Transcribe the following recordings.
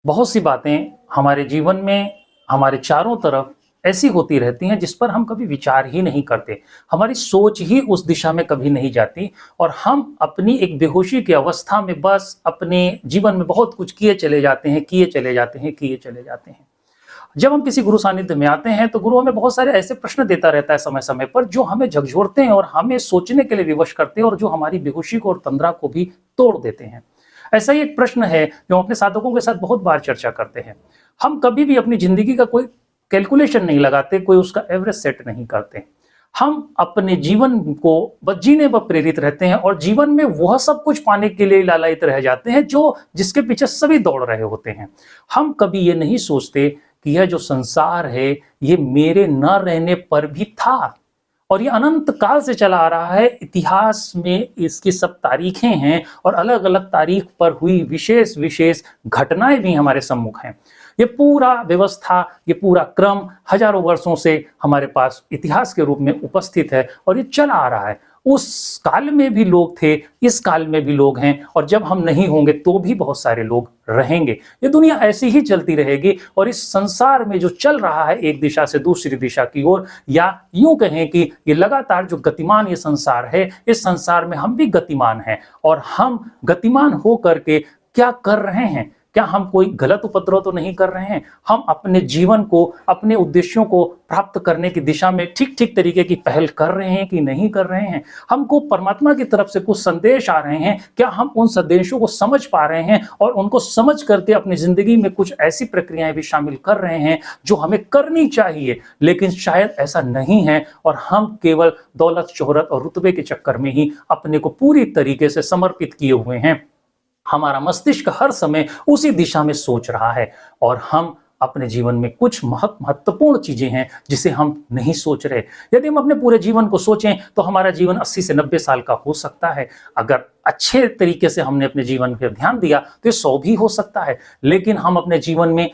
बहुत सी बातें हमारे जीवन में हमारे चारों तरफ ऐसी होती रहती हैं जिस पर हम कभी विचार ही नहीं करते। हमारी सोच ही उस दिशा में कभी नहीं जाती और हम अपनी एक बेहोशी की अवस्था में बस अपने जीवन में बहुत कुछ किए चले जाते हैं, किए चले जाते हैं, किए चले जाते हैं। जब हम किसी गुरु सानिध्य में आते हैं तो गुरु हमें बहुत सारे ऐसे प्रश्न देता रहता है समय-समय पर जो हमें झकझोरते हैं और हमें सोचने के लिए विवश करते हैं और जो हमारी बेहोशी को और तंद्रा को भी तोड़ देते हैं। ऐसा ही एक प्रश्न है जो हम अपने साधकों के साथ बहुत बार चर्चा करते हैं। हम कभी भी अपनी ज़िंदगी का कोई कैलकुलेशन नहीं लगाते, कोई उसका एवरेज सेट नहीं करते। हम अपने जीवन को बस जीने पर प्रेरित रहते हैं और जीवन में वह सब कुछ पाने के लिए लालायित रह जाते हैं जो जिसके पीछे सभी दौड़ रहे होते हैं। हम कभी ये नहीं सोचते कि यह जो संसार है, ये मेरे न रहने पर भी था और ये अनंत काल से चला आ रहा है। इतिहास में इसकी सब तारीखें हैं और अलग-अलग तारीख पर हुई विशेष-विशेष घटनाएँ भी हमारे सम्मुख हैं। ये पूरा व्यवस्था, ये पूरा क्रम हजारों वर्षों से हमारे पास इतिहास के रूप में उपस्थित है और ये चला आ रहा है। उस काल में भी लोग थे, इस काल में भी लोग हैं और जब हम नहीं होंगे तो भी बहुत सारे लोग रहेंगे। ये दुनिया ऐसी ही चलती रहेगी और इस संसार में जो चल रहा है एक दिशा से दूसरी दिशा की ओर, या यूं कहें कि ये लगातार जो गतिमान ये संसार है, इस संसार में हम भी गतिमान हैं और हम गतिमान हो करके क्या कर रहे हैं? क्या हम कोई गलत उपद्रव तो नहीं कर रहे हैं? हम अपने जीवन को, अपने उद्देश्यों को प्राप्त करने की दिशा में ठीक-ठीक तरीके की पहल कर रहे हैं कि नहीं कर रहे हैं? हमको परमात्मा की तरफ से कुछ संदेश आ रहे हैं, क्या हम उन संदेशों को समझ पा रहे हैं और उनको समझ करके अपनी ज़िंदगी में कुछ ऐसी प्रक्रियाएँ भी शामिल कर रहे हैं जो हमें करनी चाहिए, लेकिन शायद ऐसा नहीं है और हम केवल दौलत, शोहरत और रुतबे के चक्कर में ही अपने को पूरी तरीके से समर्पित किए हुए हैं। हमारा मस्तिष्क हर समय उसी दिशा में सोच रहा है और हम अपने जीवन में कुछ महत्वपूर्ण चीजें हैं जिसे हम नहीं सोच रहे। यदि हम अपने पूरे जीवन को सोचें तो हमारा जीवन 80 से 90 साल का हो सकता है। अगर अच्छे तरीके से हमने अपने जीवन पर ध्यान दिया तो ये 100 भी हो सकता है। लेकिन हम अपने जीवन में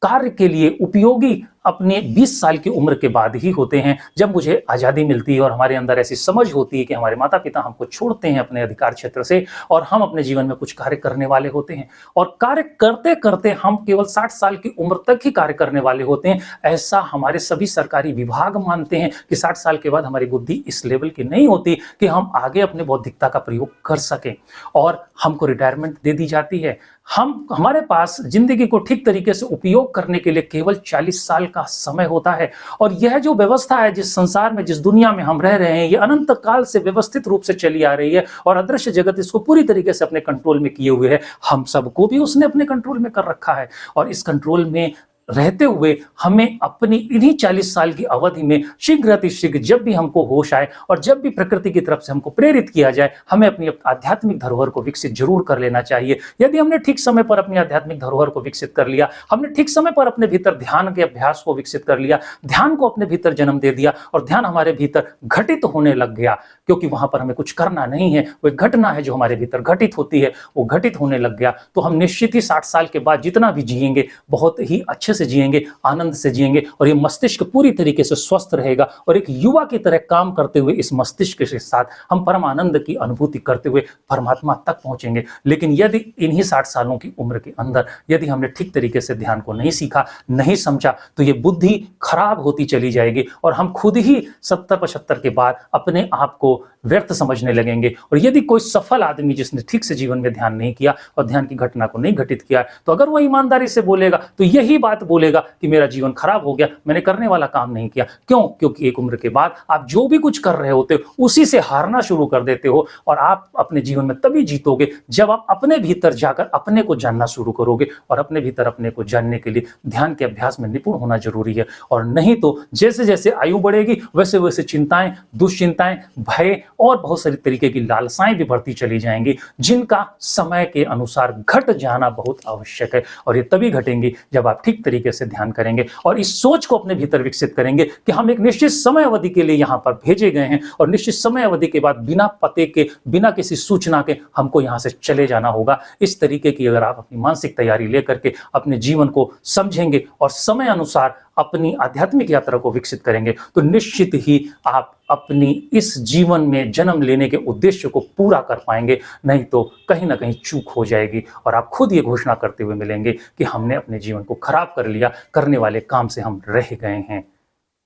कार्य के लिए उपयोगी अपने 20 साल की उम्र के बाद ही होते हैं, जब मुझे आज़ादी मिलती है और हमारे अंदर ऐसी समझ होती है कि हमारे माता-पिता हमको छोड़ते हैं अपने अधिकार क्षेत्र से और हम अपने जीवन में कुछ कार्य करने वाले होते हैं और कार्य करते-करते हम केवल 60 साल की उम्र तक ही कार्य करने वाले होते हैं। ऐसा हमारे सभी सरकारी विभाग मानते हैं कि 60 साल के बाद हमारी बुद्धि इस लेवल की नहीं होती कि हम आगे अपने बौद्धिकता का प्रयोग कर सकें और हमको रिटायरमेंट दे दी जाती है। हमारे पास ज़िंदगी को ठीक तरीके से उपयोग करने के लिए केवल 40 साल का समय होता है और यह जो व्यवस्था है जिस संसार में, जिस दुनिया में हम रह रहे हैं, ये अनंत काल से व्यवस्थित रूप से चली आ रही है और अदृश्य जगत इसको पूरी तरीके से अपने कंट्रोल में किए हुए है। हम सबको भी उसने अपने कंट्रोल में कर रखा है और इस कंट्रोल में रहते हुए हमें अपनी इन्हीं 40 साल की अवधि में शीघ्र अतिशीघ्र जब भी हमको होश आए और जब भी प्रकृति की तरफ से हमको प्रेरित किया जाए, हमें अपनी आध्यात्मिक धरोहर को विकसित जरूर कर लेना चाहिए। यदि हमने ठीक समय पर अपनी आध्यात्मिक धरोहर को विकसित कर लिया, हमने ठीक समय पर अपने भीतर ध्यान के अभ्यास को विकसित कर लिया, ध्यान को अपने भीतर जन्म दे दिया और ध्यान हमारे भीतर घटित होने लग गया, क्योंकि वहां पर हमें कुछ करना नहीं है, वो एक घटना है जो हमारे भीतर घटित होती है, वो घटित होने लग गया, तो हम निश्चित ही 60 साल के बाद जितना भी जिएंगे बहुत ही अच्छे से जिएंगे, आनंद से जिएंगे और ये मस्तिष्क पूरी तरीके से स्वस्थ रहेगा और एक युवा की तरह काम करते हुए इस मस्तिष्क के साथ हम परम आनंद की अनुभूति करते हुए परमात्मा तक पहुंचेंगे। लेकिन यदि इन्हीं 60 सालों की उम्र के अंदर यदि हमने ठीक तरीके से ध्यान को नहीं सीखा, नहीं समझा, तो ये बुद्धि खराब होती चली जाएगी और हम खुद ही 70-75 के बाद अपने आप को व्यर्थ समझने लगेंगे। और यदि कोई सफल आदमी जिसने ठीक से जीवन में ध्यान नहीं किया और ध्यान की घटना को नहीं घटित किया, तो अगर वह ईमानदारी से बोलेगा तो यही बात बोलेगा कि मेरा जीवन खराब हो गया, मैंने करने वाला काम नहीं किया। क्यों? क्योंकि एक उम्र के बाद आप जो भी कुछ कर रहे होते हो उसी से हारना शुरू कर देते हो और आप अपने जीवन में तभी जीतोगे जब आप अपने भीतर जाकर अपने को जानना शुरू करोगे और अपने भीतर अपने को जानने के लिए ध्यान के अभ्यास में निपुण होना जरूरी है। और नहीं तो जैसे जैसे आयु बढ़ेगी वैसे वैसे चिंताएं, दुश्चिंताएं, भय और बहुत सारी तरीके की लालसाएं भी बढ़ती चली जाएंगी, जिनका समय के अनुसार घट जाना बहुत आवश्यक है। और ये तभी घटेंगी जब आप ठीक तरीके से ध्यान करेंगे और इस सोच को अपने भीतर विकसित करेंगे कि हम एक निश्चित समय अवधि के लिए यहाँ पर भेजे गए हैं और निश्चित समय अवधि के बाद बिना पते के, बिना किसी सूचना के हमको यहाँ से चले जाना होगा। इस तरीके की अगर आप अपनी मानसिक तैयारी लेकर के अपने जीवन को समझेंगे और समय अनुसार अपनी आध्यात्मिक यात्रा को विकसित करेंगे तो निश्चित ही आप अपनी इस जीवन में जन्म लेने के उद्देश्य को पूरा कर पाएंगे। नहीं तो कहीं ना कहीं चूक हो जाएगी और आप खुद ये घोषणा करते हुए मिलेंगे कि हमने अपने जीवन को खराब कर लिया, करने वाले काम से हम रह गए हैं।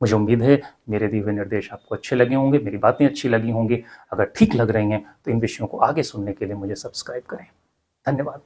मुझे उम्मीद है मेरे दिए हुए निर्देश आपको अच्छे लगे होंगे, मेरी बातें अच्छी लगी होंगी। अगर ठीक लग रही हैं तो इन विषयों को आगे सुनने के लिए मुझे सब्सक्राइब करें। धन्यवाद।